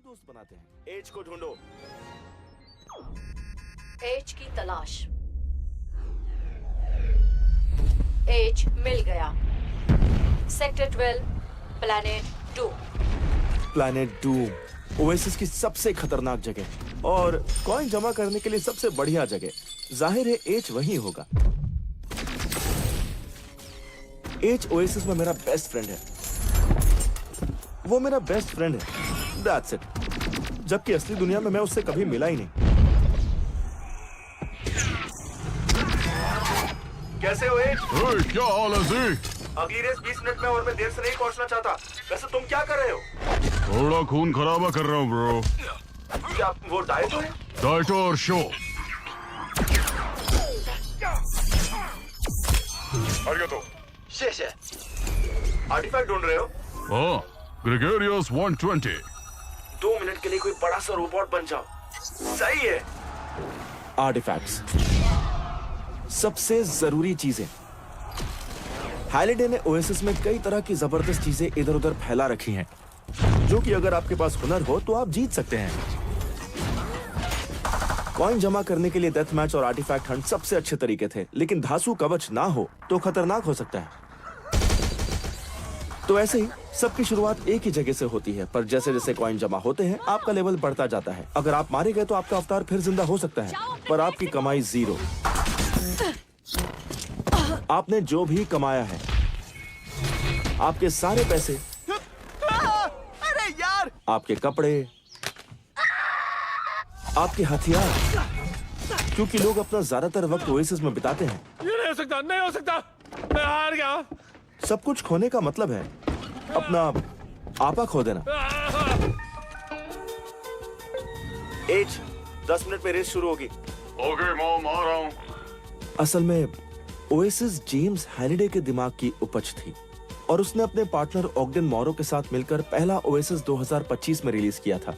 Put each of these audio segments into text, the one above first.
दोस्त बनाते हैं। एज को ढूंढो। एज की तलाश। एज मिल गया। Sector 12, planet 2। Planet Doom oasis की सबसे खतरनाक जगह और कॉइन जमा करने के लिए सबसे बढ़िया जगह। जाहिर है एज वही होगा। एज ओएसिस में मेरा बेस्ट फ्रेंड है। वो मेरा बेस्ट फ्रेंड है। That's it. जबकि असली दुनिया में मैं उससे कभी मिला ही नहीं। कैसे हो एज? क्या हाल है जी? अगली रेस 20 मिनट में और मैं देर से नहीं पहुंचना चाहता। वैसे तुम क्या कर रहे हो? थोड़ा खून खराबा कर रहा हूँ ब्रो। क्या वो डाइटो है? डाइटो और शो। आर्टिफैक्ट ढूंढ रहे हो? हाँ, ग्रेगोरियस 120। 2 मिनट के लिए कोई बड़ा सा रोबोट बन जाओ। सही है। आर्टिफैक्ट्स सबसे जरूरी चीजें। हैलिडे ने ओएसिस में कई तरह की जबरदस्त चीजें इधर उधर फैला रखी हैं, जो कि अगर आपके पास हुनर हो तो आप जीत सकते हैं। कॉइन जमा करने के लिए डेथ मैच और आर्टिफैक्ट हंट सबसे अच्छे तरीके थे, लेकिन धासु कवच ना हो तो खतरनाक हो सकता है। तो ऐसे ही सबकी शुरुआत एक ही जगह से होती है, पर जैसे जैसे कॉइन जमा होते हैं आपका लेवल बढ़ता जाता है। अगर आप मारे गए तो आपका अवतार फिर जिंदा हो सकता है, पर आपकी कमाई 0। आपने जो भी कमाया है, आपके सारे पैसे, अरे यार, आपके कपड़े, आपके हथियार, क्योंकि लोग अपना ज्यादातर वक्त ओएसिस में बिताते हैं। ये नहीं हो सकता, नहीं हो सकता, मैं हार गया। सब कुछ खोने का मतलब है अपना आपा खो देना। एज 10 मिनट में रेस शुरू होगी। ओके मॉम, आ रहा हूँ। असल में ओएसिस जेम्स हैलिडे के दिमाग की उपज थी और उसने अपने पार्टनर ऑग्डेन मॉरो के साथ मिलकर पहला ओएसिस 2025 में रिलीज किया था।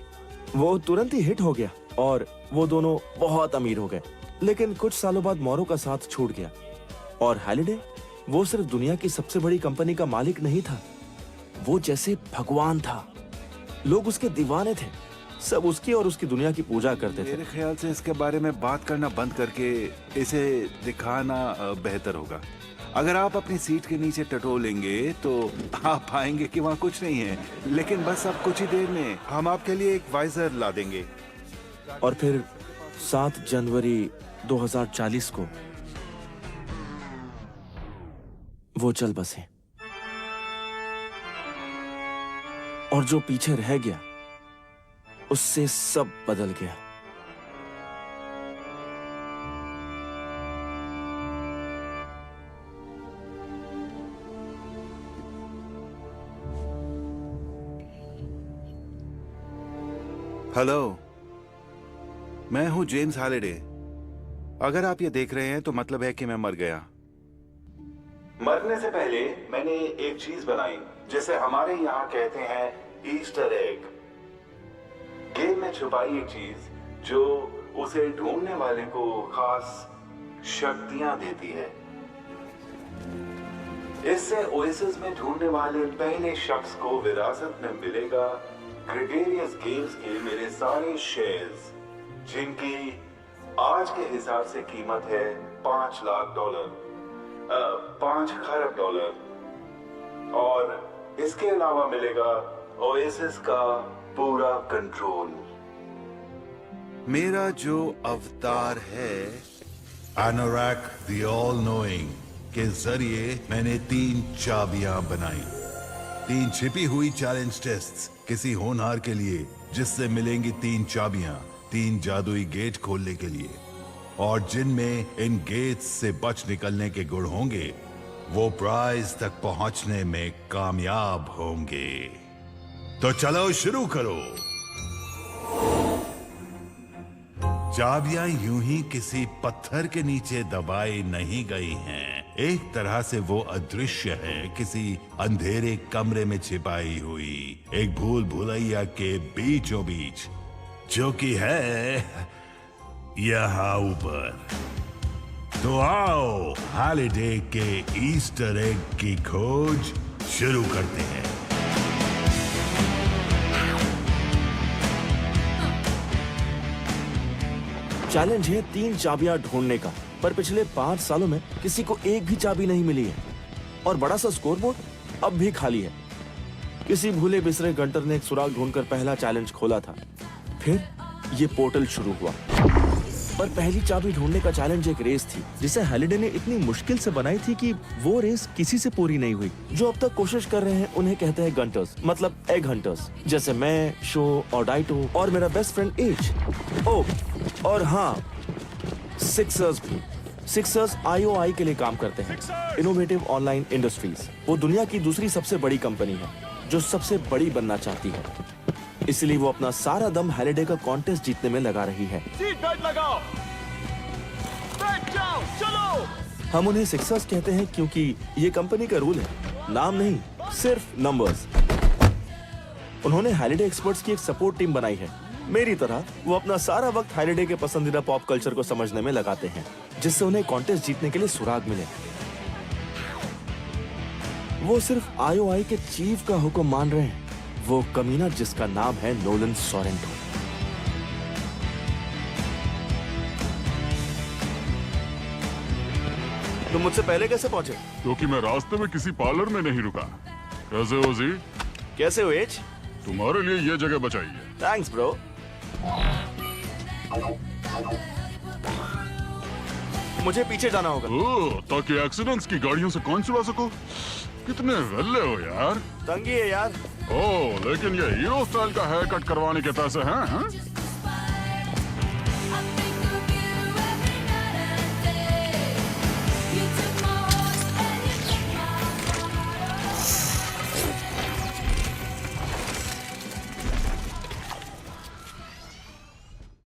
वो तुरंत ही हिट हो गया और वो दोनों बहुत अमीर हो गए। लेकिन कुछ सालों बाद मॉरो का साथ छूट गया और हैलिडे वो सिर्फ दुनिया की सबसे बड़ी कंपनी का मालिक नहीं था, वो जैसे भगवान था। लोग उसके दीवाने थे, सब उसकी और उसकी दुनिया की पूजा करते थे। मेरे ख्याल से इसके बारे में बात करना बंद करके इसे दिखाना बेहतर होगा। अगर आप अपनी सीट के नीचे टटोलेंगे तो आप पाएंगे कि वहाँ कुछ नहीं है, लेकिन बस अब कुछ ही देर में हम आपके लिए एक वाइजर ला देंगे। और फिर 7 जनवरी 2040 को वो चल बसे और जो पीछे रह गया उससे सब बदल गया। हेलो, मैं हूँ जेम्स हैलिडे। अगर आप ये देख रहे हैं तो मतलब है कि मैं मर गया। मरने से पहले मैंने एक चीज बनाई जिसे हमारे यहाँ कहते हैं ईस्टर एग। गेम में छुपाई एक चीज जो उसे ढूंढने वाले को खास शक्तियां देती है। इससे ओएसिस में ढूंढने वाले पहले शख्स को विरासत में मिलेगा ग्रेगोरियस गेम्स के मेरे सारे शेयर्स, जिनकी आज के हिसाब से कीमत है $5 लाख, $5 खरब। और इसके अलावा मिलेगा ओएसिस का पूरा कंट्रोल। मेरा जो अवतार है एनोरैक द ऑल नोइंग के जरिए मैंने 3 चाबियां बनाई। 3 छिपी हुई चैलेंज टेस्ट्स किसी होनहार के लिए, जिससे मिलेंगी 3 चाबियां 3 जादुई गेट खोलने के लिए, और जिनमें इन गेट्स से बच निकलने के गुण होंगे वो प्राइज तक पहुंचने में कामयाब होंगे। तो चलो शुरू करो। चाबियां यूं ही किसी पत्थर के नीचे दबाई नहीं गई हैं। एक तरह से वो अदृश्य है, किसी अंधेरे कमरे में छिपाई हुई एक भूल भुलैया के बीचों बीच, जो कि है यहाँ ऊपर। तो आओ हैलिडे के ईस्टर एग की खोज शुरू करते हैं। चैलेंज है 3 चाबियां ढूंढने का, पर पिछले 5 सालों में किसी को एक भी चाबी नहीं मिली है। और बड़ा सा स्कोरबोर्ड अब भी खाली है। किसी भूले बिसरे गंटर ने एक सुराग ढूंढकर पहला चैलेंज खोला था। फिर ये पोर्टल शुरू हुआ। पर पहली चाबी ढूंढने का चैलेंज एक रेस थी जिसे हैलिडे ने इतनी मुश्किल से बनाई थी कि वो रेस किसी से पूरी नहीं हुई। जो अब तक कोशिश कर रहे हैं उन्हें कहते हैं गंटर्स, मतलब एग हंटर्स, जैसे मैं, शो और डाइटो और मेरा बेस्ट फ्रेंड एज। ओह और हाँ, सिक्सर्स भी। सिक्सर्स IOI के लिए काम करते हैं, इनोवेटिव ऑनलाइन इंडस्ट्रीज। वो दुनिया की दूसरी सबसे बड़ी कंपनी है जो सबसे बड़ी बनना चाहती है। इसलिए वो अपना सारा दम हैलिडे का कॉन्टेस्ट जीतने में लगा रही है। सीट बेल्ट लगाओ, बैठ जाओ, चलो। हम उन्हें सिक्सर्स कहते हैं क्योंकि ये कंपनी का रूल है, नाम नहीं, सिर्फ नंबर्स। उन्होंने हैलिडे एक्सपर्ट्स की एक सपोर्ट टीम बनाई है। मेरी तरह वो अपना सारा वक्त हैलिडे के पसंदीदा पॉप कल्चर को समझने में लगाते हैं, जिससे उन्हें कॉन्टेस्ट जीतने के लिए सुराग मिले। वो सिर्फ IOI के चीफ का हुक्म मान रहे हैं, वो कमीना जिसका नाम है नोलन सोरेंटो। तुम मुझसे पहले कैसे पहुंचे? क्योंकि मैं रास्ते में किसी पार्लर में नहीं रुका। कैसे हो जी? कैसे हो एज? तुम्हारे लिए ये जगह बचाई है। Thanks bro. मुझे पीछे जाना होगा। ओह, ताकि एक्सीडेंट्स की गाड़ियों से कौन चुरा सको। कितने वेल्ले हो यार। तंगी है यार। ओह, लेकिन ये हीरो स्टाइल का हेयर कट करवाने के पैसे हैं, हाँ?